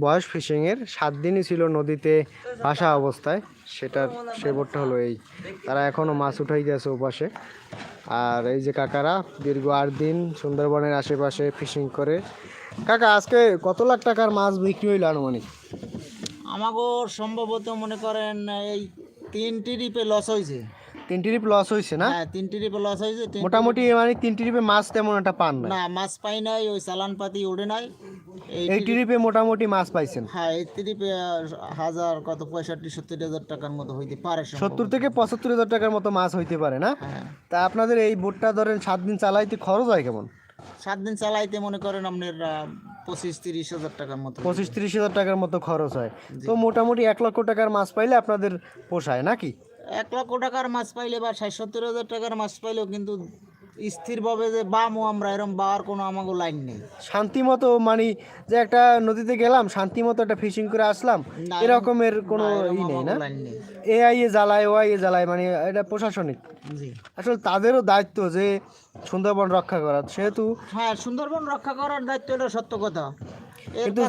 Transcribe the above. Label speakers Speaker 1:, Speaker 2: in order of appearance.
Speaker 1: বয়স ফিশিংয়ের 7 দিনই ছিল নদীতে ভাসা অবস্থায়। সে বোটটা হলো এই, তারা এখনও মাছ উঠাই গেছে ওপাশে। আর এই যে কাকারা দীর্ঘ 8 দিন সুন্দরবনের আশেপাশে ফিশিং করে। কাকা আজকে কত লাখ টাকার মাছ বিক্রি হইল আনুমানিক?
Speaker 2: আমাগো সম্ভবত মনে করেন এই 3 ট্রিপে লস হয়েছে।
Speaker 1: 3 ট্রিপ লস হয়েছে না?
Speaker 2: হ্যাঁ 3 ট্রিপে লস হয়েছে।
Speaker 1: মোটামুটি মানে 3 ট্রিপে মাছ তেমন একটা পান না?
Speaker 2: না মাছ পাই নাই, ওই চালান পাতি উঠে নাই।
Speaker 1: এই ট্রিপে মোটামুটি মাছ পাইছেন?
Speaker 2: হ্যাঁ এই ট্রিপে হাজার কত 65-70 হাজার টাকার মতো হইতে পারে।
Speaker 1: 70 থেকে 75 হাজার টাকার মতো মাছ হইতে পারে না?
Speaker 2: হ্যাঁ।
Speaker 1: তা আপনাদের এই বোটটা ধরেন 7 দিন চালাইতে খরচ হয় কেমন?
Speaker 2: 7 দিন চালাইতে মনে করেন আপনার 25-30 হাজার টাকার মতো।
Speaker 1: 25-30 হাজার টাকার মতো খরচ হয়। তো মোটামুটি 1 লক্ষ টাকার মাছ পাইলে আপনাদের পোষায় নাকি?
Speaker 2: 1 লক্ষ টাকার মাছ পাইলে বা 60-70 হাজার টাকার মাছ পাইলেও কিন্তু স্থিরভাবে যে বামও আমরা এরকম বাওয়ার কোনো আমাকে লাইন নেই।
Speaker 1: শান্তি মতো মানে যে একটা নদীতে গেলাম শান্তি মতো একটা ফিশিং করে আসলাম,
Speaker 2: না,
Speaker 1: এরকমের কোনো
Speaker 2: এরকম
Speaker 1: ই নেই
Speaker 2: আমাগো
Speaker 1: না?
Speaker 2: লাইন নেই।
Speaker 1: এআইএ জ্বালায় ওআইএ জ্বালায়, মানে এটা প্রশাসনিক।
Speaker 2: জি।
Speaker 1: আসলে তাদেরও দায়িত্ব যে সুন্দরবন রক্ষা করা, সেহেতু
Speaker 2: হ্যাঁ সুন্দরবন রক্ষা করার দায়িত্ব, এটা সত্য কথা। এর
Speaker 1: কিন্তু